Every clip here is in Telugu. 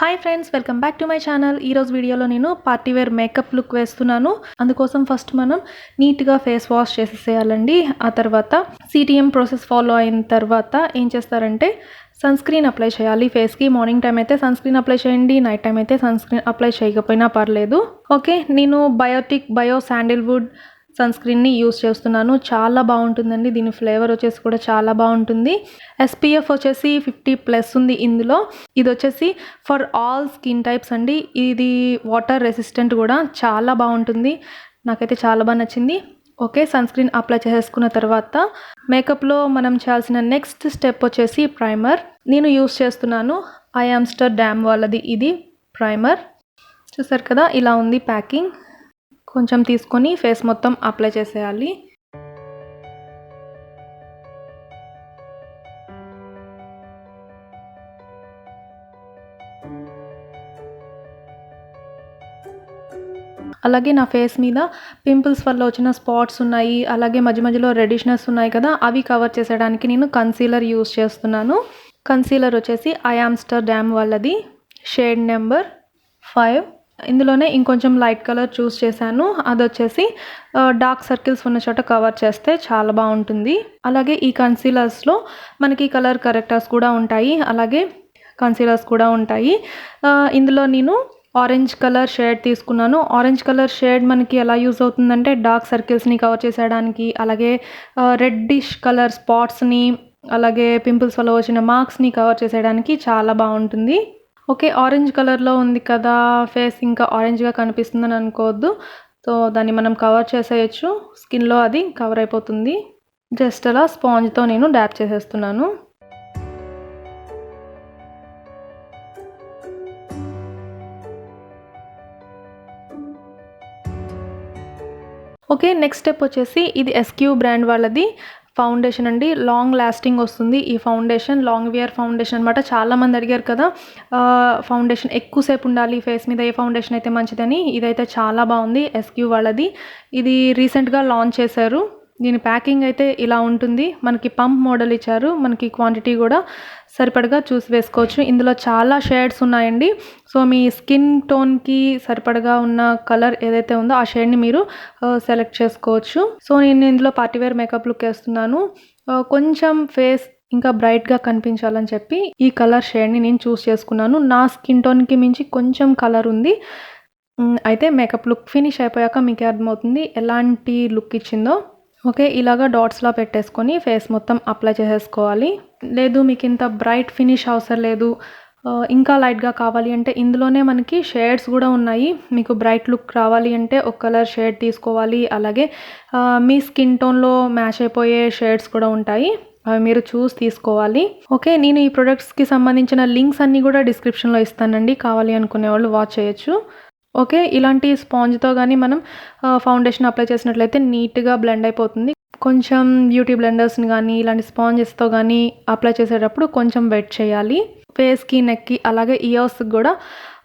Hi friends, welcome back to my channel. ఈరోజు వీడియోలో నేను పార్టీ వేర్ మేకప్ లుక్ వేస్తున్నాను. అందుకోసం ఫస్ట్ మనం నీట్గా ఫేస్ వాష్ చేసేసేయాలండి. ఆ తర్వాత సిటిఎం ప్రాసెస్ ఫాలో అయిన తర్వాత ఏం చేస్తారంటే సన్ స్క్రీన్ అప్లై చేయాలి ఫేస్కి. మార్నింగ్ టైం అయితే సన్ స్క్రీన్ అప్లై చేయండి, నైట్ టైం అయితే సన్ స్క్రీన్ అప్లై చేయకపోయినా పర్లేదు. ఓకే, నేను బయోటిక్ శాండల్వుడ్ సన్స్క్రీన్ని యూస్ చేస్తున్నాను. చాలా బాగుంటుందండి. దీని ఫ్లేవర్ వచ్చేసి కూడా చాలా బాగుంటుంది. SPF వచ్చేసి 50+ ఉంది ఇందులో. ఇది వచ్చేసి ఫర్ ఆల్ స్కిన్ టైప్స్ అండి. ఇది వాటర్ రెసిస్టెంట్ కూడా, చాలా బాగుంటుంది. నాకైతే చాలా బాగా నచ్చింది. ఓకే, సన్ స్క్రీన్ అప్లై చేసేసుకున్న తర్వాత మేకప్లో మనం చేయాల్సిన నెక్స్ట్ స్టెప్ వచ్చేసి ప్రైమర్. నేను యూస్ చేస్తున్నాను I-AmsterDAMN వాళ్ళది ఇది ప్రైమర్. చూసారు కదా, ఇలా ఉంది ప్యాకింగ్. కొంచెం తీసుకొని ఫేస్ మొత్తం అప్లై చేసేయాలి. అలాగే నా ఫేస్ మీద పింపుల్స్ వల్ల వచ్చిన స్పాట్స్ ఉన్నాయి, అలాగే మధ్య మధ్యలో రెడిష్నెస్ ఉన్నాయి కదా, అవి కవర్ చేసేయడానికి నేను కన్సీలర్ యూస్ చేస్తున్నాను. కన్సీలర్ వచ్చేసి I-AmsterDAMN వాళ్ళది షేడ్ నెంబర్ 5. ఇందులోనే ఇంకొంచెం లైట్ కలర్ చూస్ చేశాను. అది వచ్చేసి డార్క్ సర్కిల్స్ ఉన్న చోట కవర్ చేస్తే చాలా బాగుంటుంది. అలాగే ఈ కన్సీలర్స్లో మనకి కలర్ కరెక్టర్స్ కూడా ఉంటాయి, అలాగే కన్సీలర్స్ కూడా ఉంటాయి. ఇందులో నేను ఆరెంజ్ కలర్ షేడ్ తీసుకున్నాను. ఆరెంజ్ కలర్ షేడ్ మనకి ఎలా యూజ్ అవుతుందంటే డార్క్ సర్కిల్స్ని కవర్ చేసేయడానికి, అలాగే రెడ్డిష్ కలర్ స్పాట్స్ని, అలాగే పింపుల్స్ వల్ల వచ్చిన మార్క్స్ని కవర్ చేసేయడానికి చాలా బాగుంటుంది. ఓకే, ఆరెంజ్ కలర్లో ఉంది కదా, ఫేస్ ఇంకా ఆరెంజ్గా కనిపిస్తుందని అనుకోవద్దు. సో దాన్ని మనం కవర్ చేసేయచ్చు, స్కిన్లో అది కవర్ అయిపోతుంది. జస్ట్ అలా స్పాంజ్తో నేను డ్యాప్ చేసేస్తున్నాను. ఓకే, నెక్స్ట్ స్టెప్ వచ్చేసి ఇది SQ బ్రాండ్ వాళ్ళది ఫౌండేషన్ అండి. లాంగ్ లాస్టింగ్ వస్తుంది ఈ ఫౌండేషన్. లాంగ్ వియర్ ఫౌండేషన్ అనమాట. చాలామంది అడిగారు కదా ఫౌండేషన్ ఎక్కువసేపు ఉండాలి ఫేస్ మీద, ఏ ఫౌండేషన్ అయితే మంచిదని. ఇదైతే చాలా బాగుంది SQ వాళ్ళది. ఇది రీసెంట్గా లాంచ్ చేశారు. దీని ప్యాకింగ్ అయితే ఇలా ఉంటుంది. మనకి పంప్ మోడల్ ఇచ్చారు. మనకి క్వాంటిటీ కూడా సరిపడగా చూసి వేసుకోవచ్చు. ఇందులో చాలా షేడ్స్ ఉన్నాయండి. సో మీ స్కిన్ టోన్కి సరిపడగా ఉన్న కలర్ ఏదైతే ఉందో ఆ షేడ్ని మీరు సెలెక్ట్ చేసుకోవచ్చు. సో నేను ఇందులో పార్టీవేర్ మేకప్ లుక్ వేస్తున్నాను. కొంచెం ఫేస్ ఇంకా బ్రైట్గా కనిపించాలని చెప్పి ఈ కలర్ షేడ్ని నేను చూస్ చేసుకున్నాను. నా స్కిన్ టోన్కి మించి కొంచెం కలర్ ఉంది. అయితే మేకప్ లుక్ ఫినిష్ అయిపోయాక మీకే అర్థమవుతుంది ఎలాంటి లుక్ ఇచ్చిందో. ఓకే, ఇలాగా డాట్స్లా పెట్టేసుకొని ఫేస్ మొత్తం అప్లై చేసేసుకోవాలి. లేదు మీకు ఇంత బ్రైట్ ఫినిష్ అవసరం లేదు, ఇంకా లైట్గా కావాలి అంటే ఇందులోనే మనకి షేడ్స్ కూడా ఉన్నాయి. మీకు బ్రైట్ లుక్ రావాలి అంటే ఒక కలర్ షేడ్ తీసుకోవాలి. అలాగే మీ స్కిన్ టోన్లో మ్యాచ్ అయిపోయే షేడ్స్ కూడా ఉంటాయి, అవి మీరు చూసి తీసుకోవాలి. ఓకే, నేను ఈ ప్రొడక్ట్స్కి సంబంధించిన లింక్స్ అన్నీ కూడా డిస్క్రిప్షన్లో ఇస్తానండి, కావాలి అనుకునే వాళ్ళు వాచ్ చేయొచ్చు. ఓకే, ఇలాంటి స్పాంజ్తో కానీ మనం ఫౌండేషన్ అప్లై చేసినట్లయితే నీట్గా బ్లెండ్ అయిపోతుంది. కొంచెం బ్యూటీ బ్లెండర్స్ని కానీ ఇలాంటి స్పాంజెస్తో కానీ అప్లై చేసేటప్పుడు కొంచెం వెట్ చేయాలి. ఫేస్కి, నెక్కి, అలాగే ఇయర్స్కి కూడా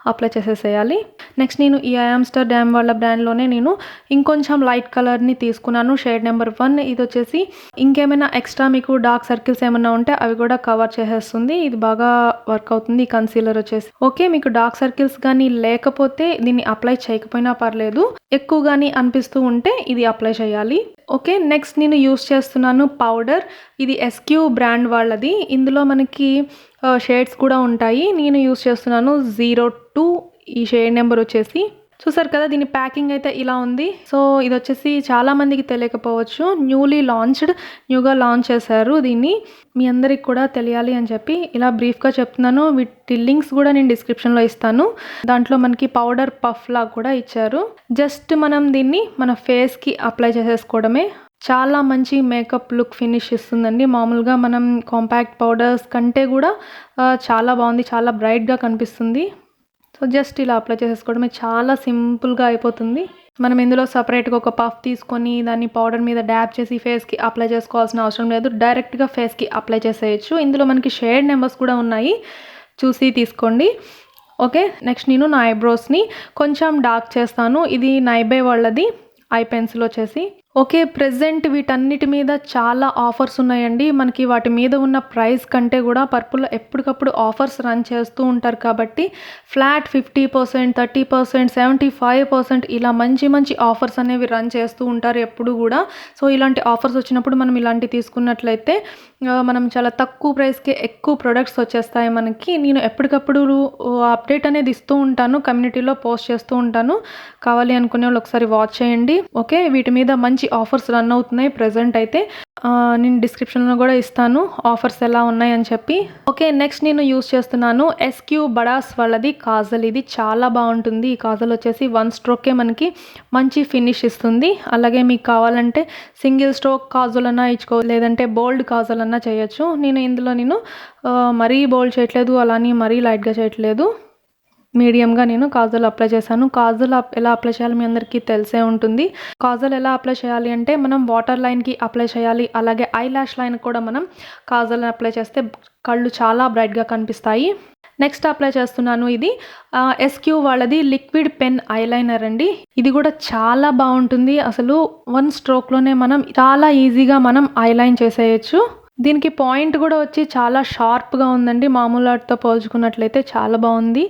అప్లై చేసేసేయాలి. నెక్స్ట్ నేను ఈ I-AmsterDAMN వాళ్ళ బ్రాండ్లోనే నేను ఇంకొంచెం లైట్ కలర్ని తీసుకున్నాను, షేడ్ నెంబర్ 1. ఇది వచ్చేసి ఇంకేమైనా ఎక్స్ట్రా మీకు డార్క్ సర్కిల్స్ ఏమైనా ఉంటే అవి కూడా కవర్ చేసేస్తుంది. ఇది బాగా వర్క్ అవుతుంది ఈ కన్సీలర్ వచ్చేసి. ఓకే, మీకు డార్క్ సర్కిల్స్ కానీ లేకపోతే దీన్ని అప్లై చేయకపోయినా పర్లేదు, ఎక్కువ కానీ అనిపిస్తూ ఉంటే ఇది అప్లై చేయాలి. ఓకే, నెక్స్ట్ నేను యూస్ చేస్తున్నాను పౌడర్. ఇది SQ బ్రాండ్ వాళ్ళది. ఇందులో మనకి షేడ్స్ కూడా ఉంటాయి. నేను యూస్ చేస్తున్నాను 02 ఈ షేడ్ నెంబర్ వచ్చేసి. చూసారు కదా, దీని ప్యాకింగ్ అయితే ఇలా ఉంది. సో ఇది వచ్చేసి చాలామందికి తెలియకపోవచ్చు, న్యూగా లాంచ్ చేశారు దీన్ని. మీ అందరికి కూడా తెలియాలి అని చెప్పి ఇలా బ్రీఫ్గా చెప్తున్నాను. వీటి లింక్స్ కూడా నేను డిస్క్రిప్షన్లో ఇస్తాను. దాంట్లో మనకి పౌడర్ పఫ్ లా కూడా ఇచ్చారు. జస్ట్ మనం దీన్ని మన ఫేస్కి అప్లై చేసేసుకోవడమే. చాలా మంచి మేకప్ లుక్ ఫినిష్ ఇస్తుందండి. మామూలుగా మనం కాంపాక్ట్ పౌడర్స్ కంటే కూడా చాలా బాగుంది, చాలా బ్రైట్గా కనిపిస్తుంది. సో జస్ట్ ఇలా అప్లై చేసేసుకోవడమే, చాలా సింపుల్గా అయిపోతుంది. మనం ఇందులో సపరేట్గా ఒక పఫ్ తీసుకొని దాన్ని పౌడర్ మీద డ్యాప్ చేసి ఫేస్కి అప్లై చేసుకోవాల్సిన అవసరం లేదు. డైరెక్ట్గా ఫేస్కి అప్లై చేసేయచ్చు. ఇందులో మనకి షేడ్ నెంబర్స్ కూడా ఉన్నాయి, చూసి తీసుకోండి. ఓకే, నెక్స్ట్ నేను నా ఐబ్రోస్ని కొంచెం డార్క్ చేస్తాను. ఇది నైబే వాళ్ళది ఐ పెన్సిల్ వచ్చేసి. ఓకే. ప్రెజెంట్ వీటన్నిటి మీద చాలా ఆఫర్స్ ఉన్నాయండి. మనకి వాటి మీద ఉన్న ప్రైస్ కంటే గూడా పర్పుల్‌లో ఎప్పటికప్పుడు ఆఫర్స్ రన్ చేస్తూ ఉంటారు కాబట్టి ఫ్లాట్ 50%, 30%, 75% ఇలా మంచి మంచి ఆఫర్స్ అనేవి రన్ చేస్తూ ఉంటారు ఎప్పుడు గూడా. సో, ఇలాంటి ఆఫర్స్ వచ్చినప్పుడు మనం ఇలాంటివి తీసుకున్నట్లయితే మనం చాలా తక్కువ ప్రైస్‌కే ఎక్కువ ప్రొడక్ట్స్ వచ్చేస్తాయి మనకి. నేను ఎప్పటికప్పుడు అప్డేట్ అనేది ఇస్తూ ఉంటాను. కమ్యూనిటీలో పోస్ట్ చేస్తూ ఉంటాను. కావాలి అనుకునేవాళ్ళు ఒకసారి వాచ్ చేయండి. ఓకే. వీటి మీద మంచి ఆఫర్స్ రన్ అవుతున్నాయి ప్రెజెంట్ అయితే. నేను డిస్క్రిప్షన్‌లో గూడా ఇస్తాను ఆఫర్స్ ఎలా ఉన్నాయని చెప్పి. ఓకే. నెక్స్ట్ నేను యూజ్ చేస్తున్నాను ఎస్‌క్యూ బడాస్ వాళ్ళది కాజల్. ఇది చాలా బావుంటుంది. ఈ కాజల్ వచ్చేసి 1 స్ట్రోక్‌కే మనకి మంచి ఫినిష్ ఇస్తుంది. అలాగే మీకు కావాలంటే సింగిల్ స్ట్రోక్ కాజల్ అన్నా లేదంటే బోల్డ్ కాజల్ అన్నా చేయొచ్చు. ఇందులో మరీ బోల్డ్ చేయట్లేదు. అలా అని మరీ లైట్‌గా చేయట్లేదు. మీడియంగా నేను కాజల్ అప్లై చేశాను. కాజల్ ఎలా అప్లై చేయాలో మీ అందరికీ తెలిసే ఉంటుంది. కాజల్ ఎలా అప్లై చేయాలి అంటే మనం వాటర్ లైన్‌కి అప్లై చేయాలి. అలాగే ఐ లాష్ లైన్‌కి కూడా మనం కాజల్‌ని అప్లై చేస్తే కళ్ళు చాలా బ్రైట్‌గా కనిపిస్తాయి. నెక్స్ట్ అప్లై చేస్తున్నాను ఇది ఎస్‌క్యూ వాళ్ళది లిక్విడ్ పెన్ ఐలైనర్ అండి. ఇది కూడా చాలా బావుంటుంది. అసలు 1 స్ట్రోక్‌లోనే మనం చాలా ఈజీగా మనం ఐలైన్ చేసేయొచ్చు. దీనికి పాయింట్ కూడా వచ్చి చాలా షార్ప్‌గా ఉందండి. మామూలు వాటితో పోల్చుకున్నట్లయితే చాలా బావుంది.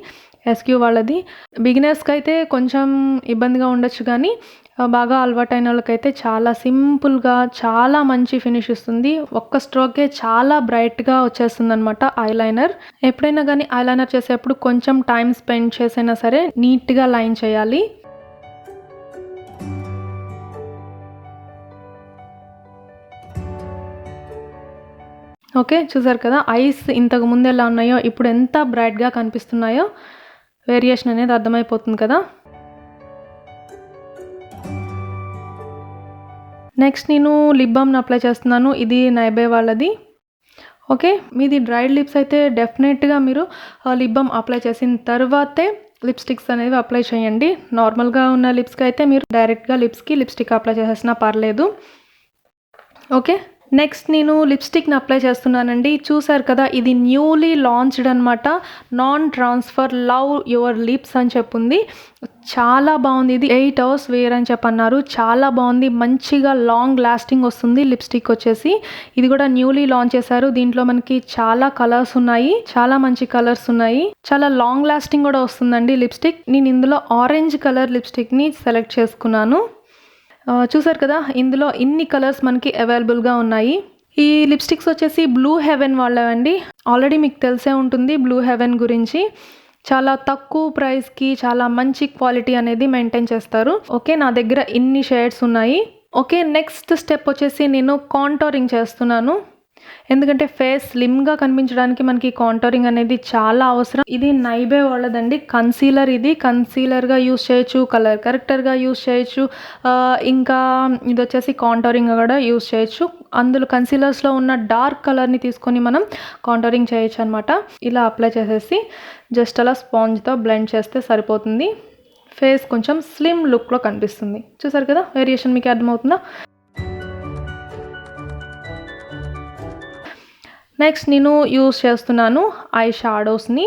ఎస్‌క్యూ వాళ్ళది. బిగినర్స్‌కైతే కొంచెం ఇబ్బందిగా ఉండొచ్చు కానీ బాగా అలవాటైన వాళ్ళకైతే చాలా సింపుల్‌గా చాలా మంచి ఫినిష్ ఇస్తుంది. ఒక్క స్ట్రోకే చాలా బ్రైట్‌గా వచ్చేస్తుందనమాట ఐలైనర్. ఎప్పుడైనా కానీ ఐలైనర్ చేసేప్పుడు కొంచెం టైం స్పెండ్ చేసైనా సరే నీట్‌గా లైన్ చేయాలి. ఓకే. చూసారు కదా! ఐస్ ఇంతకు ముందు ఎలా ఉన్నాయో ఇప్పుడు ఎంత బ్రైట్‌గా కనిపిస్తున్నాయో వేరియేషన్ అనేది అర్థమైపోతుంది కదా! నెక్స్ట్ నేను లిప్ బామ్‌ని అప్లై చేస్తున్నాను. ఇది నైబే వాళ్ళది. ఓకే. మీది డ్రైడ్ లిప్స్ అయితే డెఫినెట్‌గా మీరు లిప్ బామ్ అప్లై చేసిన తర్వాతే లిప్‌స్టిక్స్ అనేవి అప్లై చేయండి. నార్మల్‌గా ఉన్న లిప్స్‌కి అయితే మీరు డైరెక్ట్‌గా లిప్స్‌కి లిప్‌స్టిక్ అప్లై చేసేసినా పర్లేదు. ఓకే. నెక్స్ట్ నేను లిప్‌స్టిక్‌ని అప్లై చేస్తున్నానండి. చూసారు కదా! ఇది న్యూలీ లాంచ్డ్ అనమాట. Non transfer love your lips అని చెప్పుంది. చాలా బావుంది ఇది. 8 అవర్స్ వేర్ అని చెప్పన్నారు. చాలా బావుంది. మంచిగా లాంగ్ లాస్టింగ్ వస్తుంది లిప్‌స్టిక్ వచ్చేసి. ఇది కూడా న్యూలీ లాంచ్ చేశారు. దీంట్లో మనకి చాలా కలర్స్ ఉన్నాయి. చాలా మంచి కలర్స్ ఉన్నాయి. చాలా లాంగ్ లాస్టింగ్ కూడా వస్తుందండి లిప్‌స్టిక్. నేను ఇందులో ఆరెంజ్ కలర్ లిప్‌స్టిక్‌ని సెలెక్ట్ చేసుకున్నాను. చూసారు కదా! ఇందులో ఇన్ని కలర్స్ మనకి అవైలబుల్‌గా ఉన్నాయి. ఈ లిప్‌స్టిక్స్ వచ్చేసి బ్లూ హెవెన్ వాళ్ళవండి. ఆల్రెడీ మీకు తెలిసే ఉంటుంది బ్లూ హెవెన్ గురించి. చాలా తక్కువ ప్రైస్‌కి చాలా మంచి క్వాలిటీ అనేది మెయింటైన్ చేస్తారు. ఓకే. నా దగ్గర ఇన్ని షేడ్స్ ఉన్నాయి. ఓకే. నెక్స్ట్ స్టెప్ వచ్చేసి నేను కాంటోరింగ్ చేస్తున్నాను. ఎందుకంటే ఫేస్ స్లిమ్‌గా కనిపించడానికి మనకి కాంటోరింగ్ అనేది చాలా అవసరం. ఇది నైబే వాళ్ళదండి. కన్సీలర్ ఇది. కన్సీలర్‌గా యూజ్ చేయొచ్చు. కలర్ కరెక్టర్‌గా యూజ్ చేయొచ్చు. ఇంకా ఇదొచ్చేసి కాంటోరింగ్‌గా కూడా యూజ్ చేయొచ్చు. అందులో కన్సీలర్స్‌లో ఉన్న డార్క్ కలర్‌ని తీసుకొని మనం కాంటోరింగ్ చేయొచ్చనమాట. ఇలా అప్లై చేసేసి జస్ట్ అలా స్పాంజ్‌తో బ్లెండ్ చేస్తే సరిపోతుంది. ఫేస్ కొంచెం స్లిమ్ లుక్‌లో కనిపిస్తుంది. చూసారు కదా! వేరియేషన్ మీకు అర్థమవుతుందా? నెక్స్ట్ నేను యూజ్ చేస్తున్నాను ఐ షాడోస్‌ని.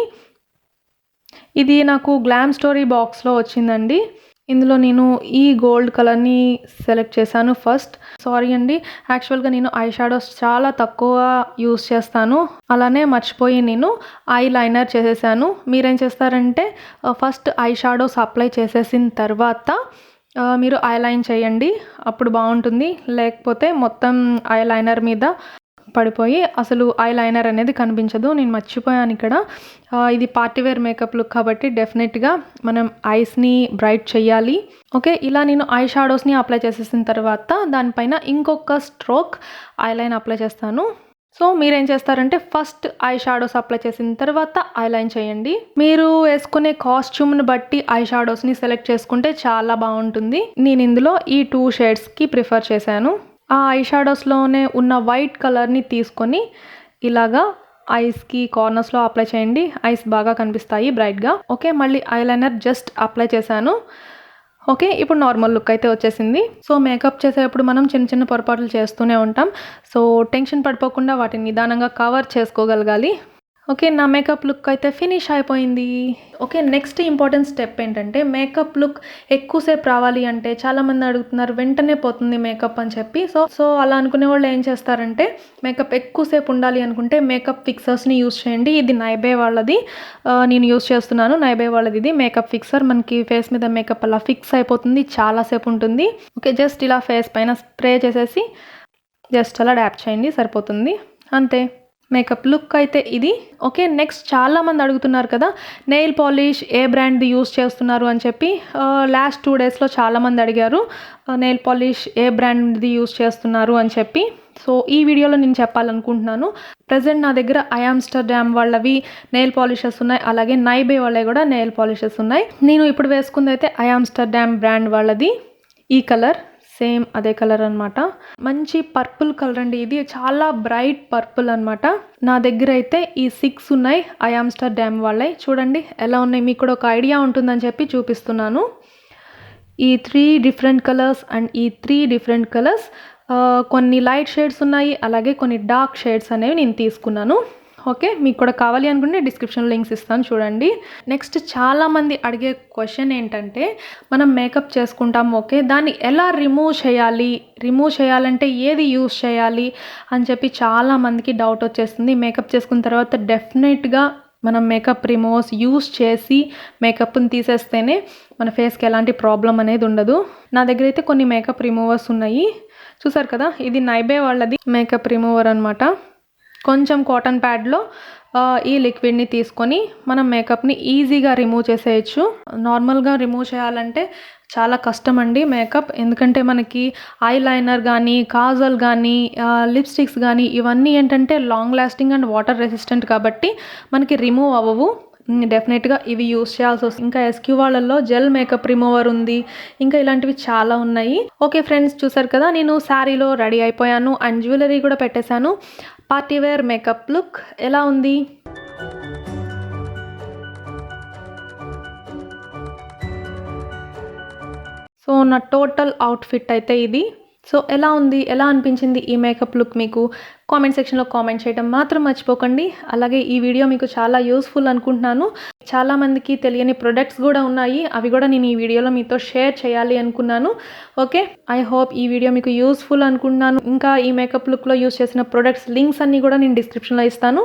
ఇది నాకు గ్లామ్ స్టోరీ బాక్స్‌లో వచ్చిందండి. ఇందులో నేను ఈ గోల్డ్ కలర్‌ని సెలెక్ట్ చేశాను ఫస్ట్. సారీ అండి. యాక్చువల్‌గా నేను ఐ షాడోస్ చాలా తక్కువ యూజ్ చేస్తాను. అలానే మర్చిపోయి నేను ఐ లైనర్ చేసేసాను. మీరేం చేస్తారంటే ఫస్ట్ ఐ షాడోస్ అప్లై చేసేసిన తర్వాత మీరు ఐ లైన్ చేయండి. అప్పుడు బావుంటుంది. లేకపోతే మొత్తం ఐ లైనర్ మీద పడిపోయి అసలు ఐ లైనర్ అనేది కనిపించదు. నేను మర్చిపోయాను ఇక్కడ. ఇది పార్టీ వేర్ మేకప్ లుక్ కాబట్టి డెఫినెట్‌గా మనం ఐస్‌ని బ్రైట్ చేయాలి. ఓకే. ఇలా నేను ఐ షాడోస్‌ని అప్లై చేసేసిన తర్వాత దానిపైన ఇంకొక స్ట్రోక్ ఐ లైన్ అప్లై చేస్తాను. సో, మీరేం చేస్తారంటే ఫస్ట్ ఐ షాడోస్ అప్లై చేసిన తర్వాత ఐ లైన్ చేయండి. మీరు వేసుకునే కాస్ట్యూమ్‌ని బట్టి ఐ షాడోస్‌ని సెలెక్ట్ చేసుకుంటే చాలా బావుంటుంది. నేను ఇందులో ఈ 2 షేడ్స్‌కి ప్రిఫర్ చేశాను. ఆ ఐ షాడోస్‌లోనే ఉన్న వైట్ కలర్‌ని తీసుకొని ఇలాగా ఐస్‌కి కార్నర్స్‌లో అప్లై చేయండి. ఐస్ బాగా కనిపిస్తాయి బ్రైట్‌గా. ఓకే. మళ్ళీ ఐలైనర్ జస్ట్ అప్లై చేశాను. ఓకే. ఇప్పుడు నార్మల్ లుక్ అయితే వచ్చేసింది. సో, మేకప్ చేసేటప్పుడు మనం చిన్న చిన్న పొరపాట్లు చేస్తూనే ఉంటాం. సో, టెన్షన్ పడిపోకుండా వాటిని నిదానంగా కవర్ చేసుకోగలగాలి. ఓకే. నా మేకప్ లుక్ అయితే ఫినిష్ అయిపోయింది. ఓకే. నెక్స్ట్ ఇంపార్టెంట్ స్టెప్ ఏంటంటే మేకప్ లుక్ ఎక్కువసేపు రావాలి అంటే చాలామంది అడుగుతున్నారు వెంటనే పోతుంది మేకప్ అని చెప్పి. సో అలా అనుకునే వాళ్ళు ఏం చేస్తారంటే మేకప్ ఎక్కువసేపు ఉండాలి అనుకుంటే మేకప్ ఫిక్సర్స్ని యూస్ చేయండి. ఇది నైబే వాళ్ళది నేను యూస్ చేస్తున్నాను. నైబే వాళ్ళది ఇది మేకప్ ఫిక్సర్. మనకి ఫేస్ మీద మేకప్ అలా ఫిక్స్ అయిపోతుంది, చాలాసేపు ఉంటుంది. ఓకే. జస్ట్ ఇలా ఫేస్ పైన స్ప్రే చేసేసి జస్ట్ అలా డ్యాప్ చేయండి, సరిపోతుంది. అంతే. మేకప్ లుక్ అయితే ఇది. ఓకే. నెక్స్ట్ చాలామంది అడుగుతున్నారు కదా నెయిల్ పాలిష్ ఏ బ్రాండ్ది యూస్ చేస్తున్నారు అని చెప్పి. లాస్ట్ 2 డేస్లో చాలామంది అడిగారు నెయిల్ పాలిష్ ఏ బ్రాండ్ది యూస్ చేస్తున్నారు అని చెప్పి. సో ఈ వీడియోలో నేను చెప్పాలనుకుంటున్నాను. ప్రజెంట్ నా దగ్గర I-AmsterDAMN వాళ్ళవి నెయిల్ పాలిషెస్ ఉన్నాయి, అలాగే నైబే వాళ్ళవి కూడా నెయిల్ పాలిషెస్ ఉన్నాయి. నేను ఇప్పుడు వేసుకుంది అయితే I-AmsterDAMN బ్రాండ్ వాళ్ళది. ఈ కలర్ సేమ్ అదే కలర్ అనమాట. మంచి పర్పుల్ కలర్ అండి, ఇది చాలా బ్రైట్ పర్పుల్ అనమాట. నా దగ్గర అయితే ఈ 6 ఉన్నాయి I-AmsterDAMN వాళ్ళే. చూడండి ఎలా ఉన్నాయి, మీకు కూడా ఒక ఐడియా ఉంటుందని చెప్పి చూపిస్తున్నాను. ఈ 3 డిఫరెంట్ కలర్స్ అండ్ ఈ 3 డిఫరెంట్ కలర్స్ కొన్ని లైట్ షేడ్స్ ఉన్నాయి, అలాగే కొన్ని డార్క్ షేడ్స్ అనేవి నేను తీసుకున్నాను. ఓకే. మీకు కూడా కావాలి అనుకుంటే డిస్క్రిప్షన్ లింక్స్ ఇస్తాను, చూడండి. నెక్స్ట్ చాలామంది అడిగే క్వశ్చన్ ఏంటంటే మనం మేకప్ చేసుకుంటాం, ఓకే, దాన్ని ఎలా రిమూవ్ చేయాలంటే ఏది యూస్ చేయాలి అని చెప్పి చాలామందికి డౌట్ వచ్చేస్తుంది. మేకప్ చేసుకున్న తర్వాత డెఫినెట్గా మనం మేకప్ రిమూవర్స్ యూస్ చేసి మేకప్ని తీసేస్తేనే మన ఫేస్కి ఎలాంటి ప్రాబ్లం అనేది ఉండదు. నా దగ్గర అయితే కొన్ని మేకప్ రిమూవర్స్ ఉన్నాయి, చూసారు కదా. ఇది నైబే వాళ్ళది మేకప్ రిమూవర్ అనమాట. కొంచెం కాటన్ ప్యాడ్లో ఈ లిక్విడ్ని తీసుకొని మనం మేకప్ని ఈజీగా రిమూవ్ చేసేయచ్చు. నార్మల్గా రిమూవ్ చేయాలంటే చాలా కష్టం అండి మేకప్, ఎందుకంటే మనకి ఐ లైనర్ కానీ కాజల్ కానీ లిప్స్టిక్స్ కానీ ఇవన్నీ ఏంటంటే long lasting and water resistant కాబట్టి మనకి రిమూవ్ అవ్వవు. డెఫినెట్గా ఇవి యూస్ చేయాల్సి వస్తుంది. ఇంకా ఎస్క్యూ వాళ్ళల్లో జెల్ మేకప్ రిమూవర్ ఉంది, ఇంకా ఇలాంటివి చాలా ఉన్నాయి. ఓకే ఫ్రెండ్స్, చూసారు కదా నేను శారీలో రెడీ అయిపోయాను అండ్ జ్యువెలరీ కూడా పెట్టేశాను. పార్టీ వేర్ మేకప్ లుక్ ఎలా ఉంది? సో నా టోటల్ అవుట్ఫిట్ అయితే ఇది. సో ఎలా ఉంది, ఎలా అనిపించింది ఈ మేకప్ లుక్ మీకు? కామెంట్ సెక్షన్లో కామెంట్ చేయడం మాత్రం మర్చిపోకండి. అలాగే ఈ వీడియో మీకు చాలా యూస్ఫుల్ అనుకుంటున్నాను. చాలామందికి తెలియని ప్రొడక్ట్స్ కూడా ఉన్నాయి, అవి కూడా నేను ఈ వీడియోలో మీతో షేర్ చేయాలి అనుకున్నాను. ఓకే, ఐ హోప్ ఈ వీడియో మీకు యూస్ఫుల్ అనుకుంటున్నాను. ఇంకా ఈ మేకప్ లుక్లో యూస్ చేసిన ప్రొడక్ట్స్ లింక్స్ అన్నీ కూడా నేను డిస్క్రిప్షన్లో ఇస్తాను.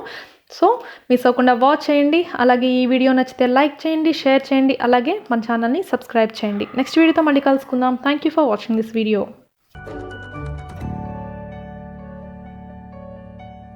సో మిస్ అవ్వకుండా వాచ్ చేయండి. అలాగే ఈ వీడియో నచ్చితే లైక్ చేయండి, షేర్ చేయండి, అలాగే మన ఛానల్ని సబ్స్క్రైబ్ చేయండి. నెక్స్ట్ వీడియోతో మళ్ళీ కలుసుకుందాం. Thank you for watching this video.